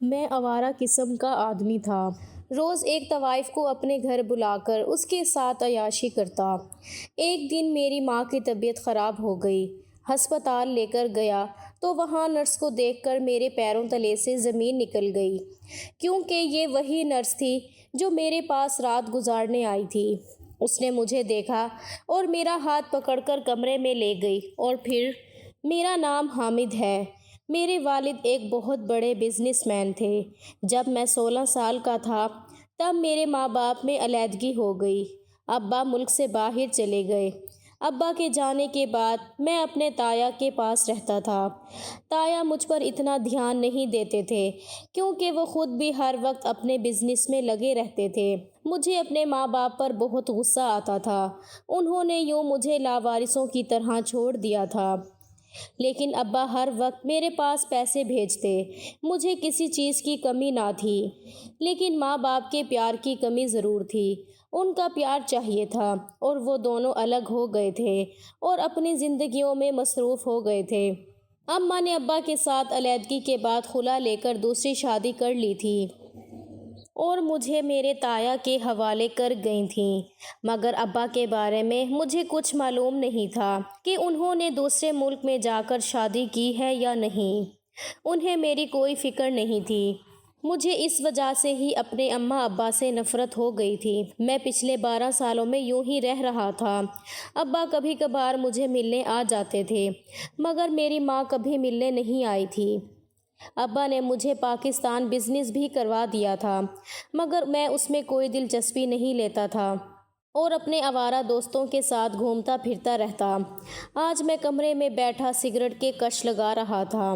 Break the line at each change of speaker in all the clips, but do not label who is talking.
میں آوارہ قسم کا آدمی تھا۔ روز ایک طوائف کو اپنے گھر بلا کر اس کے ساتھ عیاشی کرتا۔ ایک دن میری ماں کی طبیعت خراب ہو گئی۔ ہسپتال لے کر گیا تو وہاں نرس کو دیکھ کر میرے پیروں تلے سے زمین نکل گئی، کیونکہ یہ وہی نرس تھی جو میرے پاس رات گزارنے آئی تھی۔ اس نے مجھے دیکھا اور میرا ہاتھ پکڑ کر کمرے میں لے گئی اور پھر میرا نام حامد ہے۔ میرے والد ایک بہت بڑے بزنس مین تھے۔ جب میں 16 سال کا تھا تب میرے ماں باپ میں علیحدگی ہو گئی۔ ابا ملک سے باہر چلے گئے۔ ابا کے جانے کے بعد میں اپنے تایا کے پاس رہتا تھا۔ تایا مجھ پر اتنا دھیان نہیں دیتے تھے کیونکہ وہ خود بھی ہر وقت اپنے بزنس میں لگے رہتے تھے۔ مجھے اپنے ماں باپ پر بہت غصہ آتا تھا۔ انہوں نے یوں مجھے لاوارثوں کی طرح چھوڑ دیا تھا۔ لیکن ابا ہر وقت میرے پاس پیسے بھیجتے۔ مجھے کسی چیز کی کمی نہ تھی، لیکن ماں باپ کے پیار کی کمی ضرور تھی۔ ان کا پیار چاہیے تھا اور وہ دونوں الگ ہو گئے تھے اور اپنی زندگیوں میں مصروف ہو گئے تھے۔ اماں نے ابا کے ساتھ علیحدگی کے بعد خلا لے کر دوسری شادی کر لی تھی اور مجھے میرے تایا کے حوالے کر گئی تھیں، مگر ابا کے بارے میں مجھے کچھ معلوم نہیں تھا کہ انہوں نے دوسرے ملک میں جا کر شادی کی ہے یا نہیں۔ انہیں میری کوئی فکر نہیں تھی۔ مجھے اس وجہ سے ہی اپنے اماں ابا سے نفرت ہو گئی تھی۔ میں پچھلے 12 سالوں میں یوں ہی رہ رہا تھا۔ ابا کبھی کبھار مجھے ملنے آ جاتے تھے، مگر میری ماں کبھی ملنے نہیں آئی تھی۔ ابا نے مجھے پاکستان بزنس بھی کروا دیا تھا، مگر میں اس میں کوئی دلچسپی نہیں لیتا تھا اور اپنے آوارہ دوستوں کے ساتھ گھومتا پھرتا رہتا۔ آج میں کمرے میں بیٹھا سگریٹ کے کش لگا رہا تھا۔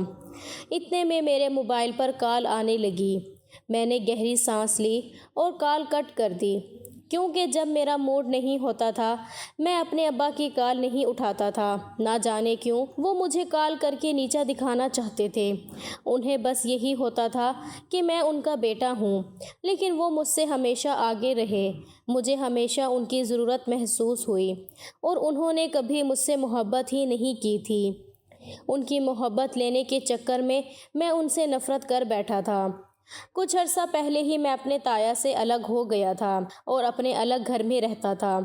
اتنے میں میرے موبائل پر کال آنے لگی۔ میں نے گہری سانس لی اور کال کٹ کر دی، کیونکہ جب میرا موڈ نہیں ہوتا تھا میں اپنے ابا کی کال نہیں اٹھاتا تھا۔ نہ جانے کیوں وہ مجھے کال کر کے نیچا دکھانا چاہتے تھے۔ انہیں بس یہی ہوتا تھا کہ میں ان کا بیٹا ہوں، لیکن وہ مجھ سے ہمیشہ آگے رہے۔ مجھے ہمیشہ ان کی ضرورت محسوس ہوئی اور انہوں نے کبھی مجھ سے محبت ہی نہیں کی تھی۔ ان کی محبت لینے کے چکر میں میں ان سے نفرت کر بیٹھا تھا۔ کچھ عرصہ پہلے ہی میں اپنے تایا سے الگ ہو گیا تھا اور اپنے الگ گھر میں رہتا تھا۔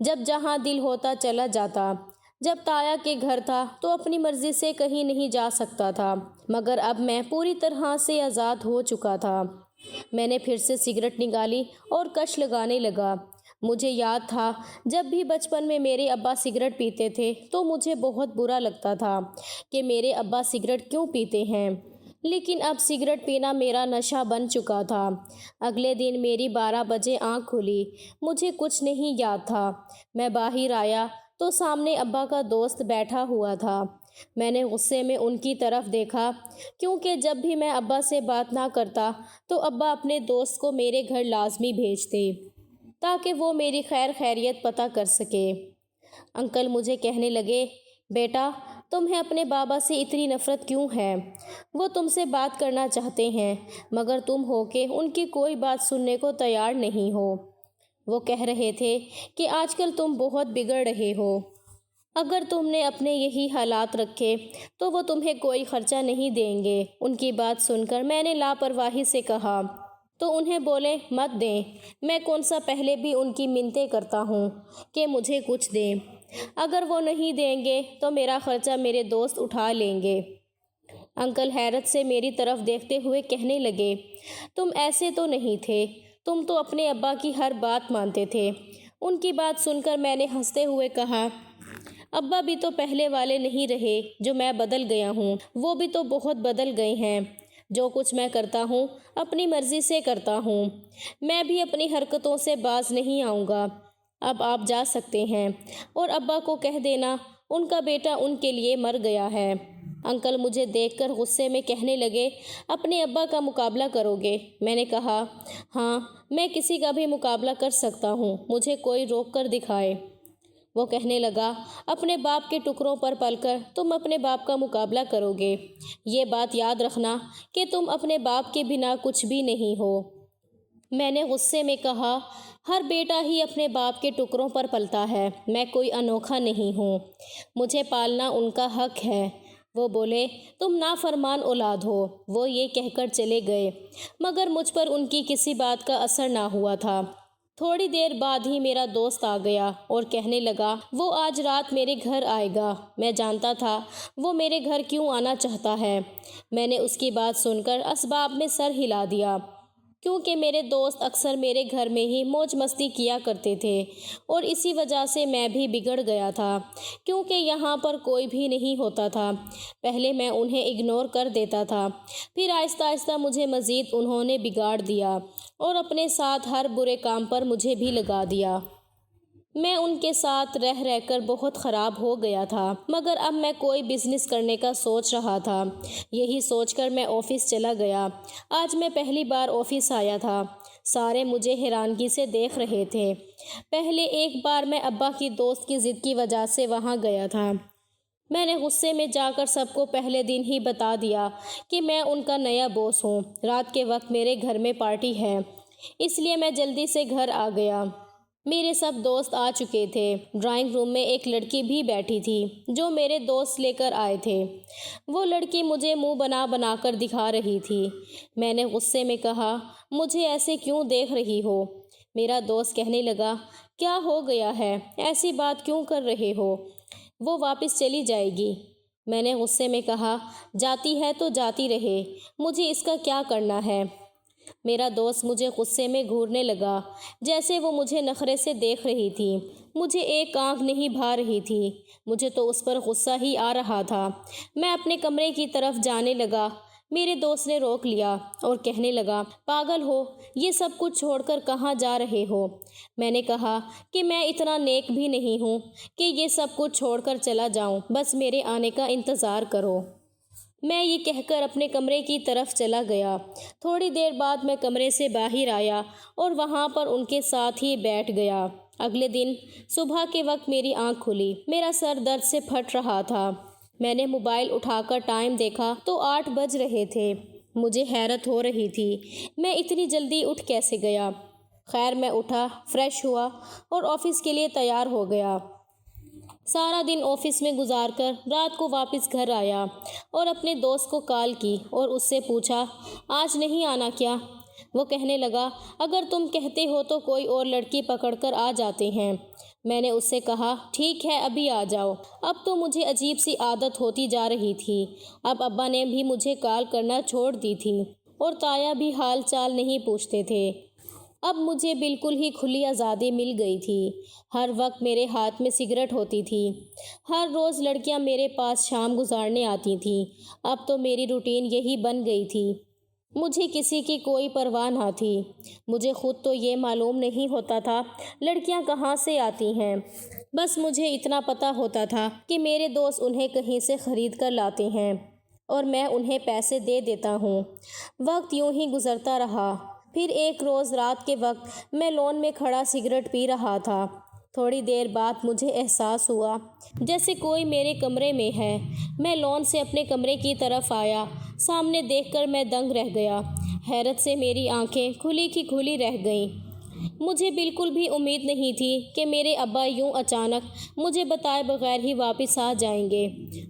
جب جہاں دل ہوتا چلا جاتا۔ جب تایا کے گھر تھا تو اپنی مرضی سے کہیں نہیں جا سکتا تھا، مگر اب میں پوری طرح سے آزاد ہو چکا تھا۔ میں نے پھر سے سگریٹ نکالی اور کش لگانے لگا۔ مجھے یاد تھا جب بھی بچپن میں میرے ابا سگریٹ پیتے تھے تو مجھے بہت برا لگتا تھا کہ میرے ابا سگریٹ کیوں پیتے ہیں، لیکن اب سگریٹ پینا میرا نشہ بن چکا تھا۔ اگلے دن میری 12 بجے آنکھ کھلی۔ مجھے کچھ نہیں یاد تھا۔ میں باہر آیا تو سامنے ابا کا دوست بیٹھا ہوا تھا۔ میں نے غصے میں ان کی طرف دیکھا، کیونکہ جب بھی میں ابا سے بات نہ کرتا تو ابا اپنے دوست کو میرے گھر لازمی بھیجتے تاکہ وہ میری خیر خیریت پتہ کر سکے۔ انکل مجھے کہنے لگے، بیٹا تمہیں اپنے بابا سے اتنی نفرت کیوں ہے؟ وہ تم سے بات کرنا چاہتے ہیں، مگر تم ہو کہ ان کی کوئی بات سننے کو تیار نہیں ہو۔ وہ کہہ رہے تھے کہ آج کل تم بہت بگڑ رہے ہو۔ اگر تم نے اپنے یہی حالات رکھے تو وہ تمہیں کوئی خرچہ نہیں دیں گے۔ ان کی بات سن کر میں نے لاپرواہی سے کہا، تو انہیں بولے مت دیں۔ میں کون سا پہلے بھی ان کی منتیں کرتا ہوں کہ مجھے کچھ دیں؟ اگر وہ نہیں دیں گے تو میرا خرچہ میرے دوست اٹھا لیں گے۔ انکل حیرت سے میری طرف دیکھتے ہوئے کہنے لگے، تم ایسے تو نہیں تھے، تم تو اپنے ابا کی ہر بات مانتے تھے۔ ان کی بات سن کر میں نے ہنستے ہوئے کہا، ابا بھی تو پہلے والے نہیں رہے جو میں بدل گیا ہوں، وہ بھی تو بہت بدل گئے ہیں۔ جو کچھ میں کرتا ہوں اپنی مرضی سے کرتا ہوں۔ میں بھی اپنی حرکتوں سے باز نہیں آؤں گا۔ اب آپ جا سکتے ہیں اور ابا کو کہہ دینا ان کا بیٹا ان کے لیے مر گیا ہے۔ انکل مجھے دیکھ کر غصے میں کہنے لگے، اپنے ابا کا مقابلہ کرو گے؟ میں نے کہا، ہاں میں کسی کا بھی مقابلہ کر سکتا ہوں، مجھے کوئی روک کر دکھائے۔ وہ کہنے لگا، اپنے باپ کے ٹکڑوں پر پل کر تم اپنے باپ کا مقابلہ کرو گے؟ یہ بات یاد رکھنا کہ تم اپنے باپ کے بنا کچھ بھی نہیں ہو۔ میں نے غصے میں کہا، ہر بیٹا ہی اپنے باپ کے ٹکڑوں پر پلتا ہے، میں کوئی انوکھا نہیں ہوں، مجھے پالنا ان کا حق ہے۔ وہ بولے تم نافرمان اولاد ہو۔ وہ یہ کہہ کر چلے گئے، مگر مجھ پر ان کی کسی بات کا اثر نہ ہوا تھا۔ تھوڑی دیر بعد ہی میرا دوست آ گیا اور کہنے لگا وہ آج رات میرے گھر آئے گا۔ میں جانتا تھا وہ میرے گھر کیوں آنا چاہتا ہے۔ میں نے اس کی بات سن کر اسباب میں سر ہلا دیا، کیونکہ میرے دوست اکثر میرے گھر میں ہی موج مستی کیا کرتے تھے، اور اسی وجہ سے میں بھی بگڑ گیا تھا، کیونکہ یہاں پر کوئی بھی نہیں ہوتا تھا۔ پہلے میں انہیں اگنور کر دیتا تھا، پھر آہستہ آہستہ مجھے مزید انہوں نے بگاڑ دیا اور اپنے ساتھ ہر برے کام پر مجھے بھی لگا دیا۔ میں ان کے ساتھ رہ رہ کر بہت خراب ہو گیا تھا، مگر اب میں کوئی بزنس کرنے کا سوچ رہا تھا۔ یہی سوچ کر میں آفس چلا گیا۔ آج میں پہلی بار آفس آیا تھا۔ سارے مجھے حیرانگی سے دیکھ رہے تھے۔ پہلے ایک بار میں ابا کی دوست کی ضد کی وجہ سے وہاں گیا تھا۔ میں نے غصے میں جا کر سب کو پہلے دن ہی بتا دیا کہ میں ان کا نیا باس ہوں۔ رات کے وقت میرے گھر میں پارٹی ہے، اس لیے میں جلدی سے گھر آ گیا۔ میرے سب دوست آ چکے تھے۔ ڈرائنگ روم میں ایک لڑکی بھی بیٹھی تھی جو میرے دوست لے کر آئے تھے۔ وہ لڑکی مجھے منہ بنا بنا کر دکھا رہی تھی۔ میں نے غصے میں کہا مجھے ایسے کیوں دیکھ رہی ہو؟ میرا دوست کہنے لگا کیا ہو گیا ہے، ایسی بات کیوں کر رہے ہو؟ وہ واپس چلی جائے گی۔ میں نے غصے میں کہا جاتی ہے تو جاتی رہے، مجھے اس کا کیا کرنا ہے؟ میرا دوست مجھے غصے میں گھورنے لگا، جیسے وہ مجھے نخرے سے دیکھ رہی تھی۔ مجھے ایک آنکھ نہیں بھا رہی تھی، مجھے تو اس پر غصہ ہی آ رہا تھا۔ میں اپنے کمرے کی طرف جانے لگا، میرے دوست نے روک لیا اور کہنے لگا پاگل ہو، یہ سب کچھ چھوڑ کر کہاں جا رہے ہو؟ میں نے کہا کہ میں اتنا نیک بھی نہیں ہوں کہ یہ سب کچھ چھوڑ کر چلا جاؤں، بس میرے آنے کا انتظار کرو۔ میں یہ کہہ کر اپنے کمرے کی طرف چلا گیا۔ تھوڑی دیر بعد میں کمرے سے باہر آیا اور وہاں پر ان کے ساتھ ہی بیٹھ گیا۔ اگلے دن صبح کے وقت میری آنکھ کھلی، میرا سر درد سے پھٹ رہا تھا۔ میں نے موبائل اٹھا کر ٹائم دیکھا تو 8 بج رہے تھے۔ مجھے حیرت ہو رہی تھی میں اتنی جلدی اٹھ کیسے گیا۔ خیر میں اٹھا، فریش ہوا اور آفس کے لیے تیار ہو گیا۔ سارا دن آفس میں گزار کر رات کو واپس گھر آیا اور اپنے دوست کو کال کی اور اس سے پوچھا آج نہیں آنا کیا؟ وہ کہنے لگا اگر تم کہتے ہو تو کوئی اور لڑکی پکڑ کر آ جاتے ہیں۔ میں نے اس سے کہا ٹھیک ہے ابھی آ جاؤ۔ اب تو مجھے عجیب سی عادت ہوتی جا رہی تھی۔ اب ابا نے بھی مجھے کال کرنا چھوڑ دی تھی اور تایا بھی حال چال نہیں پوچھتے تھے۔ اب مجھے بالکل ہی کھلی آزادی مل گئی تھی۔ ہر وقت میرے ہاتھ میں سگریٹ ہوتی تھی۔ ہر روز لڑکیاں میرے پاس شام گزارنے آتی تھیں۔ اب تو میری روٹین یہی بن گئی تھی۔ مجھے کسی کی کوئی پرواہ نہ تھی۔ مجھے خود تو یہ معلوم نہیں ہوتا تھا لڑکیاں کہاں سے آتی ہیں، بس مجھے اتنا پتہ ہوتا تھا کہ میرے دوست انہیں کہیں سے خرید کر لاتے ہیں اور میں انہیں پیسے دے دیتا ہوں۔ وقت یوں ہی گزرتا رہا۔ پھر ایک روز رات کے وقت میں لان میں کھڑا سگریٹ پی رہا تھا۔ تھوڑی دیر بعد مجھے احساس ہوا جیسے کوئی میرے کمرے میں ہے۔ میں لان سے اپنے کمرے کی طرف آیا، سامنے دیکھ کر میں دنگ رہ گیا۔ حیرت سے میری آنکھیں کھلی کی کھلی رہ گئیں۔ مجھے بالکل بھی امید نہیں تھی کہ میرے ابا یوں اچانک مجھے بتائے بغیر ہی واپس آ جائیں گے۔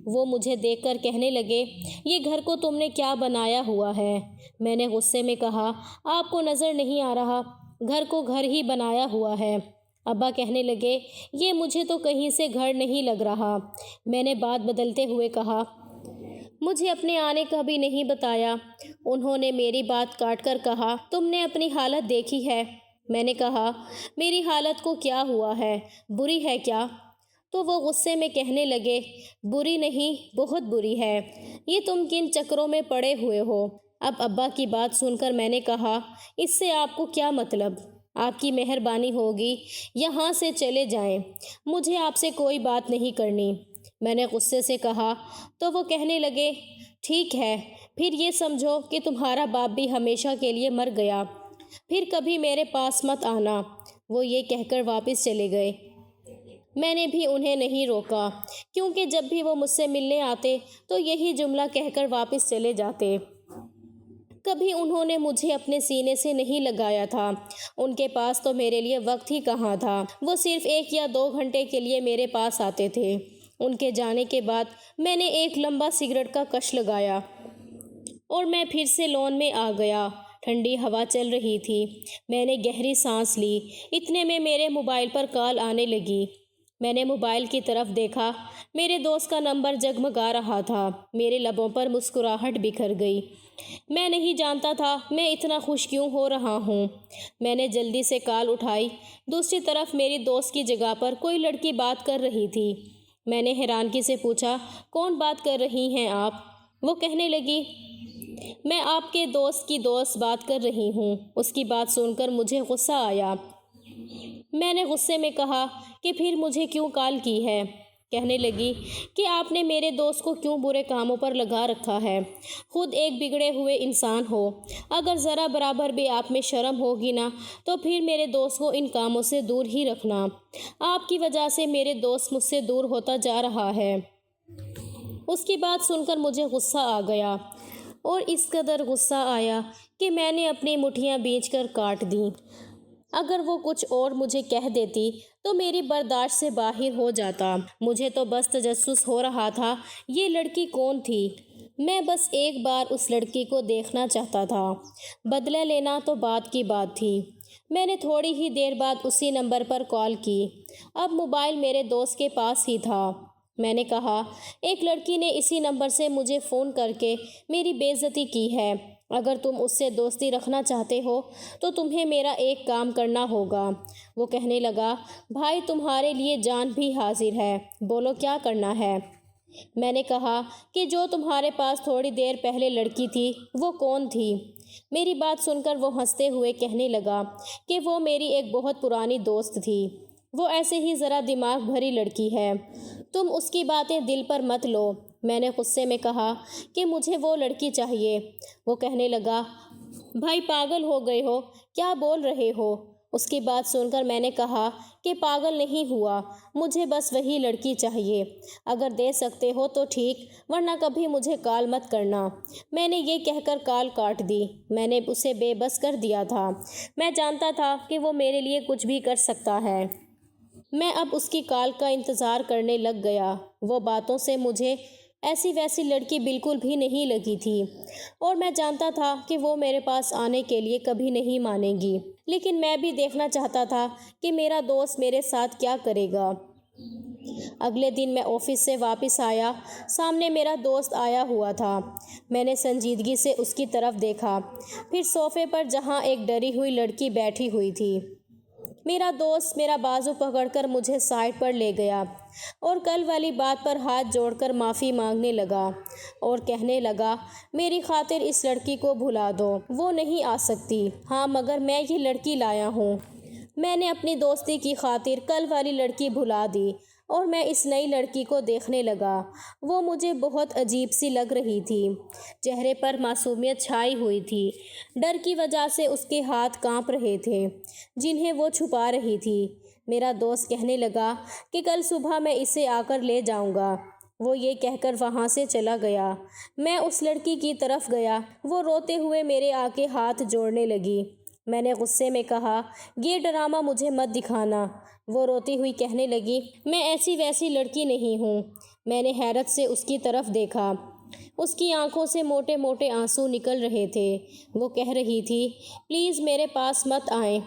وہ مجھے دیکھ کر کہنے لگے یہ گھر کو تم نے کیا بنایا ہوا ہے؟ میں نے غصے میں کہا آپ کو نظر نہیں آ رہا؟ گھر کو گھر ہی بنایا ہوا ہے۔ ابا کہنے لگے یہ مجھے تو کہیں سے گھر نہیں لگ رہا۔ میں نے بات بدلتے ہوئے کہا مجھے اپنے آنے کا بھی نہیں بتایا۔ انہوں نے میری بات کاٹ کر کہا تم نے اپنی حالت دیکھی ہے؟ میں نے کہا میری حالت کو کیا ہوا ہے، بری ہے کیا؟ تو وہ غصے میں کہنے لگے بری نہیں بہت بری ہے، یہ تم کن چکروں میں پڑے ہوئے ہو؟ اب ابا کی بات سن کر میں نے کہا اس سے آپ کو کیا مطلب؟ آپ کی مہربانی ہوگی یہاں سے چلے جائیں، مجھے آپ سے کوئی بات نہیں کرنی۔ میں نے غصے سے کہا تو وہ کہنے لگے ٹھیک ہے پھر یہ سمجھو کہ تمہارا باپ بھی ہمیشہ کے لیے مر گیا، پھر کبھی میرے پاس مت آنا۔ وہ یہ کہہ کر واپس چلے گئے۔ میں نے بھی انہیں نہیں روکا کیونکہ جب بھی وہ مجھ سے ملنے آتے تو یہی جملہ کہہ کر واپس چلے جاتے۔ کبھی انہوں نے مجھے اپنے سینے سے نہیں لگایا تھا۔ ان کے پاس تو میرے لیے وقت ہی کہاں تھا۔ وہ صرف 1 یا 2 گھنٹے کے لیے میرے پاس آتے تھے ان کے جانے کے بعد میں نے ایک لمبا سگریٹ کا کش لگایا اور میں پھر سے لون میں آ گیا۔ ٹھنڈی ہوا چل رہی تھی۔ میں نے گہری سانس لی۔ اتنے میں میرے موبائل پر کال آنے لگی۔ میں نے موبائل کی طرف دیکھا۔ میرے دوست کا نمبر جگمگا رہا تھا۔ میرے لبوں پر مسکراہٹ بکھر گئی۔ میں نہیں جانتا تھا میں اتنا خوش کیوں ہو رہا ہوں۔ میں نے جلدی سے کال اٹھائی۔ دوسری طرف میری دوست کی جگہ پر کوئی لڑکی بات کر رہی تھی۔ میں نے حیرانگی سے پوچھا، کون بات کر رہی ہیں آپ؟ وہ کہنے لگی، میں آپ کے دوست کی دوست بات کر رہی ہوں۔ اس کی بات سن کر مجھے غصہ آیا۔ میں نے غصے میں کہا کہ پھر مجھے کیوں کال کی ہے؟ کہنے لگی کہ آپ نے میرے دوست کو کیوں برے کاموں پر لگا رکھا ہے؟ خود ایک بگڑے ہوئے انسان ہو، اگر ذرا برابر بھی آپ میں شرم ہوگی نا تو پھر میرے دوست کو ان کاموں سے دور ہی رکھنا۔ آپ کی وجہ سے میرے دوست مجھ سے دور ہوتا جا رہا ہے۔ اس کی بات سن کر مجھے غصہ آ گیا، اور اس قدر غصہ آیا کہ میں نے اپنی مٹھیاں بھینچ کر کاٹ دیں۔ اگر وہ کچھ اور مجھے کہہ دیتی تو میری برداشت سے باہر ہو جاتا۔ مجھے تو بس تجسس ہو رہا تھا، یہ لڑکی کون تھی؟ میں بس ایک بار اس لڑکی کو دیکھنا چاہتا تھا۔ بدلہ لینا تو بعد کی بات تھی۔ میں نے تھوڑی ہی دیر بعد اسی نمبر پر کال کی۔ اب موبائل میرے دوست کے پاس ہی تھا۔ میں نے کہا، ایک لڑکی نے اسی نمبر سے مجھے فون کر کے میری بے عزتی کی ہے۔ اگر تم اس سے دوستی رکھنا چاہتے ہو تو تمہیں میرا ایک کام کرنا ہوگا۔ وہ کہنے لگا، بھائی تمہارے لیے جان بھی حاضر ہے، بولو کیا کرنا ہے؟ میں نے کہا کہ جو تمہارے پاس تھوڑی دیر پہلے لڑکی تھی وہ کون تھی؟ میری بات سن کر وہ ہنستے ہوئے کہنے لگا کہ وہ میری ایک بہت پرانی دوست تھی۔ وہ ایسے ہی ذرا دماغ بھری لڑکی ہے، تم اس کی باتیں دل پر مت لو۔ میں نے غصے میں کہا کہ مجھے وہ لڑکی چاہیے۔ وہ کہنے لگا، بھائی پاگل ہو گئے ہو، کیا بول رہے ہو؟ اس کی بات سن کر میں نے کہا کہ پاگل نہیں ہوا، مجھے بس وہی لڑکی چاہیے۔ اگر دے سکتے ہو تو ٹھیک، ورنہ کبھی مجھے کال مت کرنا۔ میں نے یہ کہہ کر کال کاٹ دی۔ میں نے اسے بے بس کر دیا تھا۔ میں جانتا تھا کہ وہ میرے لیے کچھ بھی کر سکتا ہے۔ میں اب اس کی کال کا انتظار کرنے لگ گیا۔ وہ باتوں سے مجھے ایسی ویسی لڑکی بالکل بھی نہیں لگی تھی، اور میں جانتا تھا کہ وہ میرے پاس آنے کے لیے کبھی نہیں مانے گی، لیکن میں بھی دیکھنا چاہتا تھا کہ میرا دوست میرے ساتھ کیا کرے گا۔ اگلے دن میں آفس سے واپس آیا۔ سامنے میرا دوست آیا ہوا تھا۔ میں نے سنجیدگی سے اس کی طرف دیکھا، پھر صوفے پر جہاں ایک ڈری ہوئی لڑکی بیٹھی ہوئی تھی۔ میرا دوست میرا بازو پکڑ کر مجھے سائڈ پر لے گیا اور کل والی بات پر ہاتھ جوڑ کر معافی مانگنے لگا اور کہنے لگا، میری خاطر اس لڑکی کو بھلا دو، وہ نہیں آ سکتی۔ ہاں مگر میں یہ لڑکی لایا ہوں۔ میں نے اپنی دوستی کی خاطر کل والی لڑکی بھلا دی اور میں اس نئی لڑکی کو دیکھنے لگا۔ وہ مجھے بہت عجیب سی لگ رہی تھی۔ چہرے پر معصومیت چھائی ہوئی تھی۔ ڈر کی وجہ سے اس کے ہاتھ کانپ رہے تھے جنہیں وہ چھپا رہی تھی۔ میرا دوست کہنے لگا کہ کل صبح میں اسے آ کر لے جاؤں گا۔ وہ یہ کہہ کر وہاں سے چلا گیا۔ میں اس لڑکی کی طرف گیا۔ وہ روتے ہوئے میرے آگے ہاتھ جوڑنے لگی۔ میں نے غصے میں کہا، یہ ڈرامہ مجھے مت دکھانا۔ وہ روتی ہوئی کہنے لگی، میں ایسی ویسی لڑکی نہیں ہوں۔ میں نے حیرت سے اس کی طرف دیکھا۔ اس کی آنکھوں سے موٹے موٹے آنسو نکل رہے تھے۔ وہ کہہ رہی تھی، پلیز میرے پاس مت آئیں۔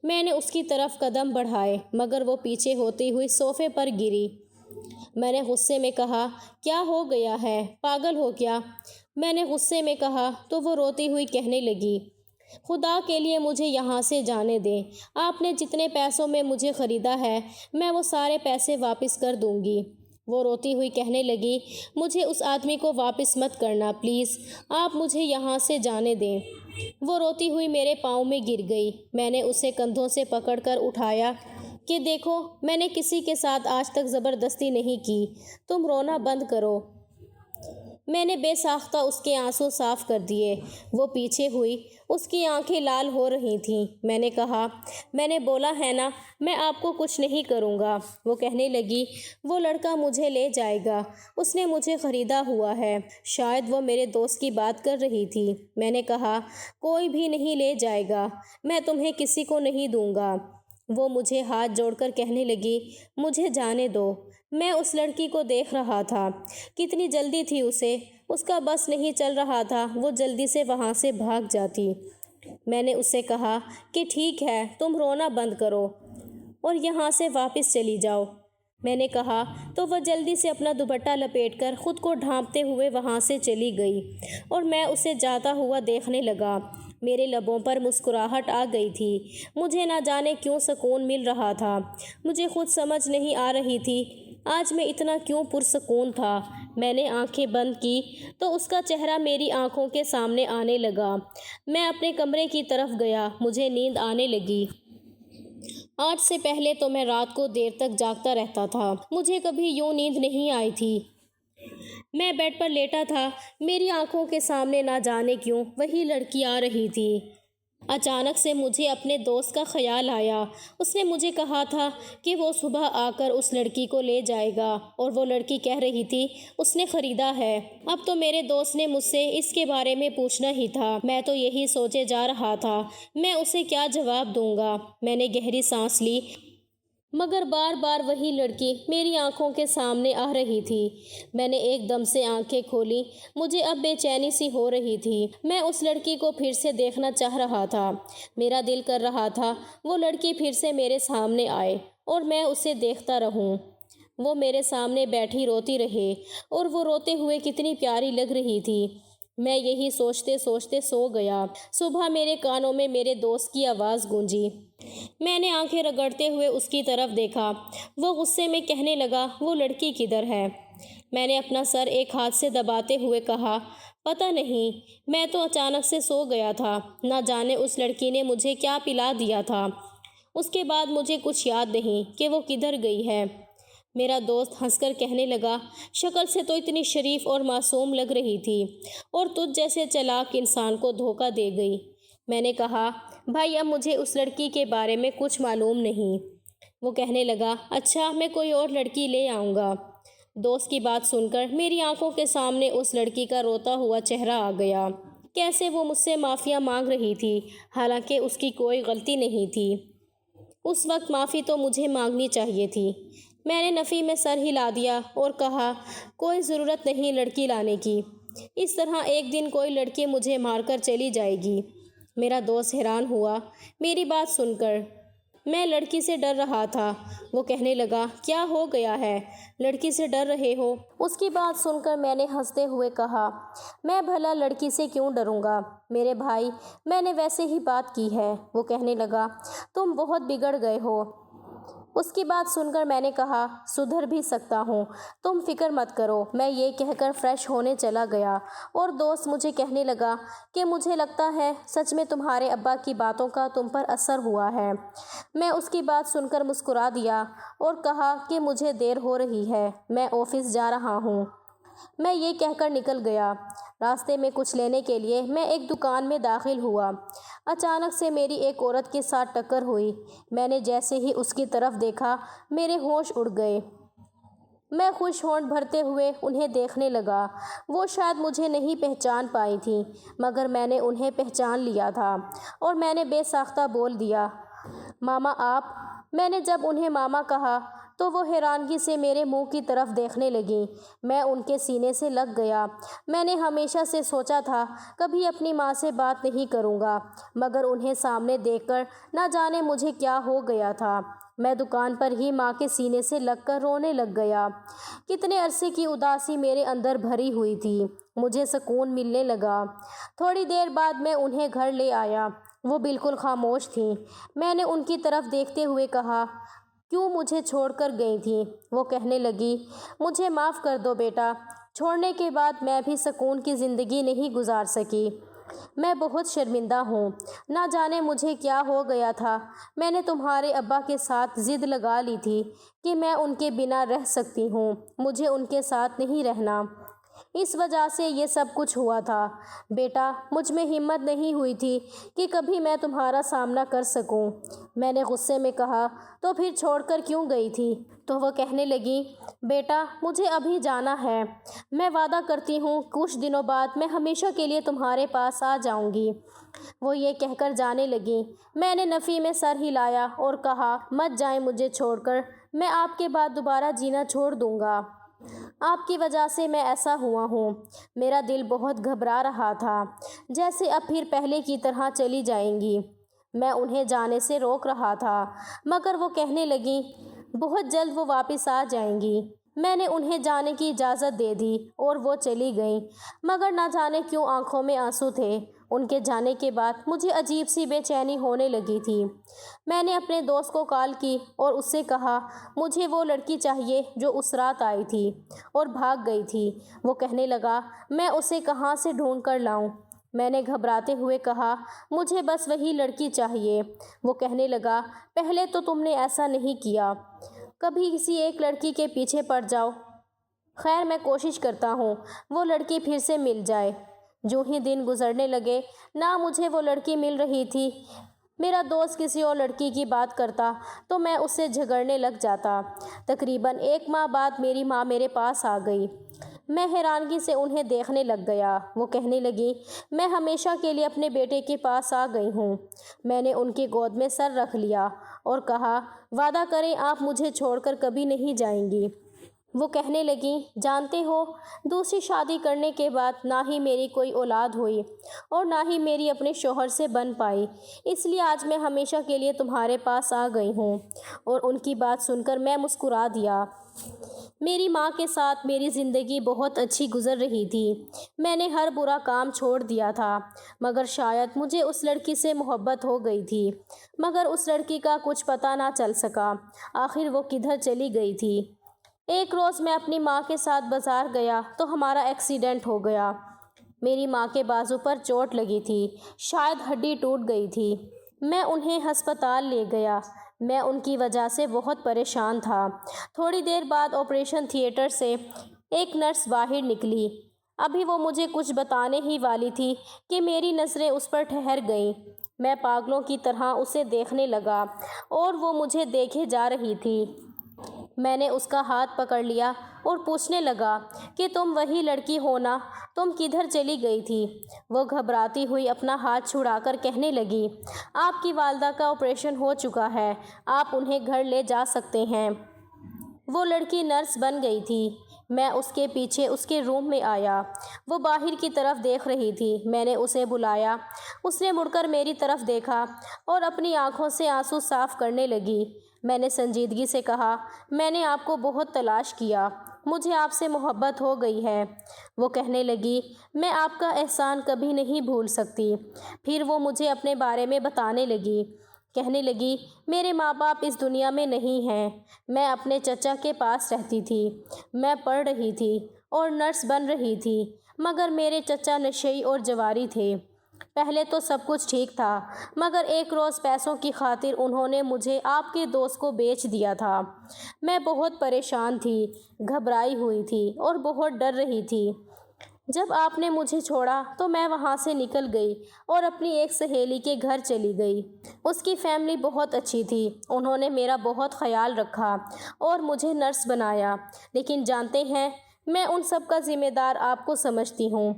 میں نے اس کی طرف قدم بڑھائے مگر وہ پیچھے ہوتی ہوئی صوفے پر گری۔ میں نے غصے میں کہا، کیا ہو گیا ہے، پاگل ہو کیا؟ میں نے غصے میں کہا تو وہ روتی ہوئی کہنے لگی، خدا کے لیے مجھے یہاں سے جانے دیں۔ آپ نے جتنے پیسوں میں مجھے خریدا ہے میں وہ سارے پیسے واپس کر دوں گی۔ وہ روتی ہوئی کہنے لگی، مجھے اس آدمی کو واپس مت کرنا پلیز، آپ مجھے یہاں سے جانے دیں۔ وہ روتی ہوئی میرے پاؤں میں گر گئی۔ میں نے اسے کندھوں سے پکڑ کر اٹھایا کہ دیکھو، میں نے کسی کے ساتھ آج تک زبردستی نہیں کی، تم رونا بند کرو۔ میں نے بے ساختہ اس کے آنسو صاف کر دیے۔ وہ پیچھے ہوئی، اس کی آنکھیں لال ہو رہی تھیں۔ میں نے کہا، میں نے بولا ہے نا میں آپ کو کچھ نہیں کروں گا۔ وہ کہنے لگی، وہ لڑکا مجھے لے جائے گا، اس نے مجھے خریدا ہوا ہے۔ شاید وہ میرے دوست کی بات کر رہی تھی۔ میں نے کہا، کوئی بھی نہیں لے جائے گا، میں تمہیں کسی کو نہیں دوں گا۔ وہ مجھے ہاتھ جوڑ کر کہنے لگی، مجھے جانے دو۔ میں اس لڑکی کو دیکھ رہا تھا، کتنی جلدی تھی اسے، اس کا بس نہیں چل رہا تھا، وہ جلدی سے وہاں سے بھاگ جاتی۔ میں نے اس سے کہا کہ ٹھیک ہے، تم رونا بند کرو اور یہاں سے واپس چلی جاؤ۔ میں نے کہا تو وہ جلدی سے اپنا دوپٹہ لپیٹ کر خود کو ڈھانپتے ہوئے وہاں سے چلی گئی اور میں اسے جاتا ہوا دیکھنے لگا۔ میرے لبوں پر مسکراہٹ آ گئی تھی، مجھے نہ جانے کیوں سکون مل رہا تھا، مجھے خود سمجھ نہیں آ رہی تھی آج میں اتنا کیوں پرسکون تھا۔ میں نے آنکھیں بند کی تو اس کا چہرہ میری آنکھوں کے سامنے آنے لگا۔ میں اپنے کمرے کی طرف گیا، مجھے نیند آنے لگی۔ آج سے پہلے تو میں رات کو دیر تک جاگتا رہتا تھا، مجھے کبھی یوں نیند نہیں آئی تھی۔ میں بیڈ پر لیٹا تھا، میری آنکھوں کے سامنے نہ جانے کیوں وہی لڑکی آ رہی تھی۔ اچانک سے مجھے اپنے دوست کا خیال آیا، اس نے مجھے کہا تھا کہ وہ صبح آ کر اس لڑکی کو لے جائے گا، اور وہ لڑکی کہہ رہی تھی اس نے خریدا ہے۔ اب تو میرے دوست نے مجھ سے اس کے بارے میں پوچھنا ہی تھا، میں تو یہی سوچے جا رہا تھا میں اسے کیا جواب دوں گا۔ میں نے گہری سانس لی، مگر بار بار وہی لڑکی میری آنکھوں کے سامنے آ رہی تھی۔ میں نے ایک دم سے آنکھیں کھولی، مجھے اب بے چینی سی ہو رہی تھی۔ میں اس لڑکی کو پھر سے دیکھنا چاہ رہا تھا، میرا دل کر رہا تھا وہ لڑکی پھر سے میرے سامنے آئے اور میں اسے دیکھتا رہوں۔ وہ میرے سامنے بیٹھی روتی رہے اور وہ روتے ہوئے کتنی پیاری لگ رہی تھی۔ میں یہی سوچتے سوچتے سو گیا۔ صبح میرے کانوں میں میرے دوست کی آواز گونجی۔ میں نے آنکھیں رگڑتے ہوئے اس کی طرف دیکھا۔ وہ غصے میں کہنے لگا وہ لڑکی کدھر ہے؟ میں نے اپنا سر ایک ہاتھ سے دباتے ہوئے کہا پتہ نہیں، میں تو اچانک سے سو گیا تھا، نہ جانے اس لڑکی نے مجھے کیا پلا دیا تھا۔ اس کے بعد مجھے کچھ یاد نہیں کہ وہ کدھر گئی ہے۔ میرا دوست ہنس کر کہنے لگا شکل سے تو اتنی شریف اور معصوم لگ رہی تھی، اور تجھ جیسے چلاک انسان کو دھوکہ دے گئی۔ میں نے کہا بھائی اب مجھے اس لڑکی کے بارے میں کچھ معلوم نہیں۔ وہ کہنے لگا اچھا میں کوئی اور لڑکی لے آؤں گا۔ دوست کی بات سن کر میری آنکھوں کے سامنے اس لڑکی کا روتا ہوا چہرہ آ گیا۔ کیسے وہ مجھ سے معافیا مانگ رہی تھی، حالانکہ اس کی کوئی غلطی نہیں تھی۔ اس وقت معافی تو مجھے مانگنی چاہیے تھی۔ میں نے نفی میں سر ہلا دیا اور کہا کوئی ضرورت نہیں لڑکی لانے کی، اس طرح ایک دن کوئی لڑکی مجھے مار کر چلی جائے گی۔ میرا دوست حیران ہوا میری بات سن کر۔ میں لڑکی سے ڈر رہا تھا۔ وہ کہنے لگا کیا ہو گیا ہے، لڑکی سے ڈر رہے ہو؟ اس کی بات سن کر میں نے ہنستے ہوئے کہا میں بھلا لڑکی سے کیوں ڈروں گا میرے بھائی، میں نے ویسے ہی بات کی ہے۔ وہ کہنے لگا تم بہت بگڑ گئے ہو۔ اس کی بات سن کر میں نے کہا سدھر بھی سکتا ہوں، تم فکر مت کرو۔ میں یہ کہہ کر فریش ہونے چلا گیا اور دوست مجھے کہنے لگا کہ مجھے لگتا ہے سچ میں تمہارے ابا کی باتوں کا تم پر اثر ہوا ہے۔ میں اس کی بات سن کر مسکرا دیا اور کہا کہ مجھے دیر ہو رہی ہے، میں آفس جا رہا ہوں۔ میں یہ کہہ کر نکل گیا۔ راستے میں کچھ لینے کے لیے میں ایک دکان میں داخل ہوا۔ اچانک سے میری ایک عورت کے ساتھ ٹکر ہوئی۔ میں نے جیسے ہی اس کی طرف دیکھا میرے ہوش اڑ گئے۔ میں خوش ہونٹ بھرتے ہوئے انہیں دیکھنے لگا۔ وہ شاید مجھے نہیں پہچان پائی تھیں، مگر میں نے انہیں پہچان لیا تھا اور میں نے بے ساختہ بول دیا ماما آپ۔ میں نے جب انہیں ماما کہا تو وہ حیرانگی سے میرے منہ کی طرف دیکھنے لگیں۔ میں ان کے سینے سے لگ گیا۔ میں نے ہمیشہ سے سوچا تھا کبھی اپنی ماں سے بات نہیں کروں گا، مگر انہیں سامنے دیکھ کر نہ جانے مجھے کیا ہو گیا تھا۔ میں دکان پر ہی ماں کے سینے سے لگ کر رونے لگ گیا۔ کتنے عرصے کی اداسی میرے اندر بھری ہوئی تھی، مجھے سکون ملنے لگا۔ تھوڑی دیر بعد میں انہیں گھر لے آیا۔ وہ بالکل خاموش تھیں۔ میں نے ان کی طرف دیکھتے ہوئے کہا کیوں مجھے چھوڑ کر گئی تھیں؟ وہ کہنے لگی مجھے معاف کر دو بیٹا، چھوڑنے کے بعد میں بھی سکون کی زندگی نہیں گزار سکی۔ میں بہت شرمندہ ہوں، نہ جانے مجھے کیا ہو گیا تھا۔ میں نے تمہارے ابا کے ساتھ ضد لگا لی تھی کہ میں ان کے بنا رہ سکتی ہوں، مجھے ان کے ساتھ نہیں رہنا، اس وجہ سے یہ سب کچھ ہوا تھا۔ بیٹا مجھ میں ہمت نہیں ہوئی تھی کہ کبھی میں تمہارا سامنا کر سکوں۔ میں نے غصے میں کہا تو پھر چھوڑ کر کیوں گئی تھی؟ تو وہ کہنے لگی بیٹا مجھے ابھی جانا ہے، میں وعدہ کرتی ہوں کچھ دنوں بعد میں ہمیشہ کے لیے تمہارے پاس آ جاؤں گی۔ وہ یہ کہہ کر جانے لگیں۔ میں نے نفی میں سر ہلایا اور کہا مت جائیں مجھے چھوڑ کر، میں آپ کے بعد دوبارہ جینا چھوڑ دوں گا۔ آپ کی وجہ سے میں ایسا ہوا ہوں۔ میرا دل بہت گھبرا رہا تھا، جیسے اب پھر پہلے کی طرح چلی جائیں گی۔ میں انہیں جانے سے روک رہا تھا، مگر وہ کہنے لگیں بہت جلد وہ واپس آ جائیں گی۔ میں نے انہیں جانے کی اجازت دے دی اور وہ چلی گئیں، مگر نہ جانے کیوں آنکھوں میں آنسو تھے۔ ان کے جانے کے بعد مجھے عجیب سی بے چینی ہونے لگی تھی۔ میں نے اپنے دوست کو کال کی اور اس سے کہا مجھے وہ لڑکی چاہیے جو اس رات آئی تھی اور بھاگ گئی تھی۔ وہ کہنے لگا میں اسے کہاں سے ڈھونڈ کر لاؤں؟ میں نے گھبراتے ہوئے کہا مجھے بس وہی لڑکی چاہیے۔ وہ کہنے لگا پہلے تو تم نے ایسا نہیں کیا، کبھی کسی ایک لڑکی کے پیچھے پڑ جاؤ۔ خیر میں کوشش کرتا ہوں وہ لڑکی پھر سے مل جائے۔ جو ہی دن گزرنے لگے نہ مجھے وہ لڑکی مل رہی تھی۔ میرا دوست کسی اور لڑکی کی بات کرتا تو میں اس سے جھگڑنے لگ جاتا۔ تقریباً 1 ماہ بعد میری ماں میرے پاس آ گئی۔ میں حیرانگی سے انہیں دیکھنے لگ گیا۔ وہ کہنے لگی میں ہمیشہ کے لیے اپنے بیٹے کے پاس آ گئی ہوں۔ میں نے ان کی گود میں سر رکھ لیا اور کہا وعدہ کریں آپ مجھے چھوڑ کر کبھی نہیں جائیں گی۔ وہ کہنے لگیں جانتے ہو دوسری شادی کرنے کے بعد نہ ہی میری کوئی اولاد ہوئی اور نہ ہی میری اپنے شوہر سے بن پائی، اس لیے آج میں ہمیشہ کے لیے تمہارے پاس آ گئی ہوں۔ اور ان کی بات سن کر میں مسکرا دیا۔ میری ماں کے ساتھ میری زندگی بہت اچھی گزر رہی تھی۔ میں نے ہر برا کام چھوڑ دیا تھا، مگر شاید مجھے اس لڑکی سے محبت ہو گئی تھی، مگر اس لڑکی کا کچھ پتہ نہ چل سکا آخر وہ کدھر چلی گئی تھی۔ ایک روز میں اپنی ماں کے ساتھ بازار گیا تو ہمارا ایکسیڈنٹ ہو گیا۔ میری ماں کے بازو پر چوٹ لگی تھی، شاید ہڈی ٹوٹ گئی تھی۔ میں انہیں ہسپتال لے گیا۔ میں ان کی وجہ سے بہت پریشان تھا۔ تھوڑی دیر بعد آپریشن تھیٹر سے ایک نرس باہر نکلی۔ ابھی وہ مجھے کچھ بتانے ہی والی تھی کہ میری نظریں اس پر ٹھہر گئیں۔ میں پاگلوں کی طرح اسے دیکھنے لگا اور وہ مجھے دیکھے جا رہی تھی۔ میں نے اس کا ہاتھ پکڑ لیا اور پوچھنے لگا کہ تم وہی لڑکی ہو نا؟ تم کدھر چلی گئی تھی؟ وہ گھبراتی ہوئی اپنا ہاتھ چھڑا کر کہنے لگی آپ کی والدہ کا آپریشن ہو چکا ہے، آپ انہیں گھر لے جا سکتے ہیں۔ وہ لڑکی نرس بن گئی تھی۔ میں اس کے پیچھے اس کے روم میں آیا۔ وہ باہر کی طرف دیکھ رہی تھی۔ میں نے اسے بلایا۔ اس نے مڑ کر میری طرف دیکھا اور اپنی آنکھوں سے آنسو صاف کرنے لگی۔ میں نے سنجیدگی سے کہا میں نے آپ کو بہت تلاش کیا، مجھے آپ سے محبت ہو گئی ہے۔ وہ کہنے لگی میں آپ کا احسان کبھی نہیں بھول سکتی۔ پھر وہ مجھے اپنے بارے میں بتانے لگی۔ کہنے لگی میرے ماں باپ اس دنیا میں نہیں ہیں، میں اپنے چچا کے پاس رہتی تھی، میں پڑھ رہی تھی اور نرس بن رہی تھی، مگر میرے چچا نشئی اور جواری تھے۔ پہلے تو سب کچھ ٹھیک تھا، مگر ایک روز پیسوں کی خاطر انہوں نے مجھے آپ کے دوست کو بیچ دیا تھا۔ میں بہت پریشان تھی، گھبرائی ہوئی تھی اور بہت ڈر رہی تھی۔ جب آپ نے مجھے چھوڑا تو میں وہاں سے نکل گئی اور اپنی ایک سہیلی کے گھر چلی گئی۔ اس کی فیملی بہت اچھی تھی، انہوں نے میرا بہت خیال رکھا اور مجھے نرس بنایا، لیکن جانتے ہیں میں ان سب کا ذمہ دار آپ کو سمجھتی ہوں،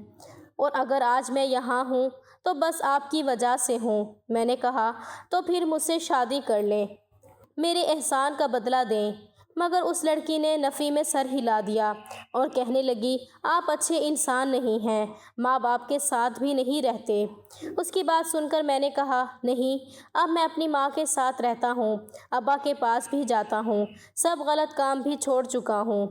اور اگر آج میں یہاں ہوں تو بس آپ کی وجہ سے ہوں۔ میں نے کہا تو پھر مجھ سے شادی کر لیں، میرے احسان کا بدلہ دیں، مگر اس لڑکی نے نفی میں سر ہلا دیا اور کہنے لگی آپ اچھے انسان نہیں ہیں، ماں باپ کے ساتھ بھی نہیں رہتے۔ اس کی بات سن کر میں نے کہا نہیں، اب میں اپنی ماں کے ساتھ رہتا ہوں، ابا کے پاس بھی جاتا ہوں، سب غلط کام بھی چھوڑ چکا ہوں۔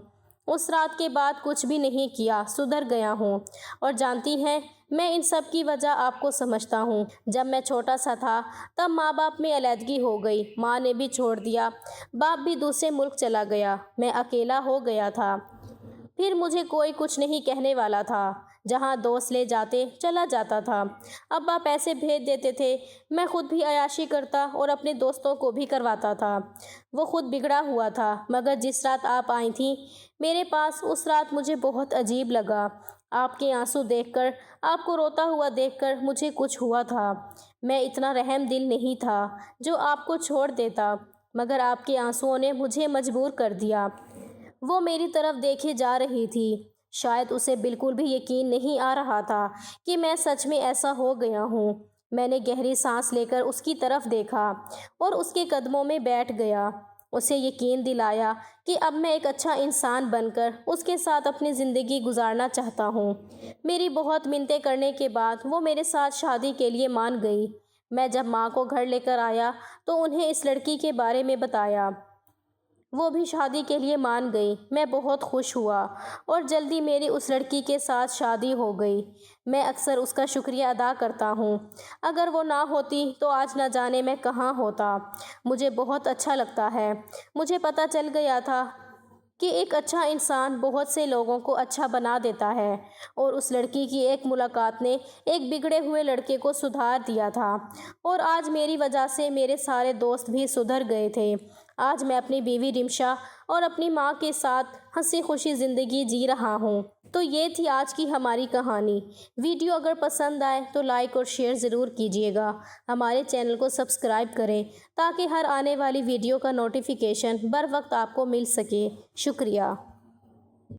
اس رات کے بعد کچھ بھی نہیں کیا، سدھر گیا ہوں، اور جانتی ہیں میں ان سب کی وجہ آپ کو سمجھتا ہوں۔ جب میں چھوٹا سا تھا تب ماں باپ میں علیحدگی ہو گئی، ماں نے بھی چھوڑ دیا، باپ بھی دوسرے ملک چلا گیا، میں اکیلا ہو گیا تھا۔ پھر مجھے کوئی کچھ نہیں کہنے والا تھا، جہاں دوست لے جاتے چلا جاتا تھا، ابا پیسے بھیج دیتے تھے، میں خود بھی عیاشی کرتا اور اپنے دوستوں کو بھی کرواتا تھا۔ وہ خود بگڑا ہوا تھا، مگر جس رات آپ آئی تھیں میرے پاس، اس رات مجھے بہت عجیب لگا۔ آپ کے آنسو دیکھ کر، آپ کو روتا ہوا دیکھ کر مجھے کچھ ہوا تھا۔ میں اتنا رحم دل نہیں تھا جو آپ کو چھوڑ دیتا، مگر آپ کے آنسوؤں نے مجھے مجبور کر دیا۔ وہ میری طرف دیکھے جا رہی تھی، شاید اسے بالکل بھی یقین نہیں آ رہا تھا کہ میں سچ میں ایسا ہو گیا ہوں۔ میں نے گہری سانس لے کر اس کی طرف دیکھا اور اس کے قدموں میں بیٹھ گیا۔ اسے یقین دلایا کہ اب میں ایک اچھا انسان بن کر اس کے ساتھ اپنی زندگی گزارنا چاہتا ہوں۔ میری بہت منتیں کرنے کے بعد وہ میرے ساتھ شادی کے لیے مان گئی۔ میں جب ماں کو گھر لے کر آیا تو انہیں اس لڑکی کے بارے میں بتایا۔ وہ بھی شادی کے لیے مان گئی۔ میں بہت خوش ہوا اور جلدی میری اس لڑکی کے ساتھ شادی ہو گئی۔ میں اکثر اس کا شکریہ ادا کرتا ہوں۔ اگر وہ نہ ہوتی تو آج نہ جانے میں کہاں ہوتا۔ مجھے بہت اچھا لگتا ہے۔ مجھے پتہ چل گیا تھا کہ ایک اچھا انسان بہت سے لوگوں کو اچھا بنا دیتا ہے، اور اس لڑکی کی ایک ملاقات نے ایک بگڑے ہوئے لڑکے کو سدھار دیا تھا، اور آج میری وجہ سے میرے سارے دوست بھی سدھر گئے تھے۔ آج میں اپنی بیوی رمشا اور اپنی ماں کے ساتھ ہنسی خوشی زندگی جی رہا ہوں۔ تو یہ تھی آج کی ہماری کہانی۔ ویڈیو اگر پسند آئے تو لائک اور شیئر ضرور کیجیے گا۔ ہمارے چینل کو سبسکرائب کریں تاکہ ہر آنے والی ویڈیو کا نوٹیفیکیشن بر وقت آپ کو مل سکے۔ شکریہ۔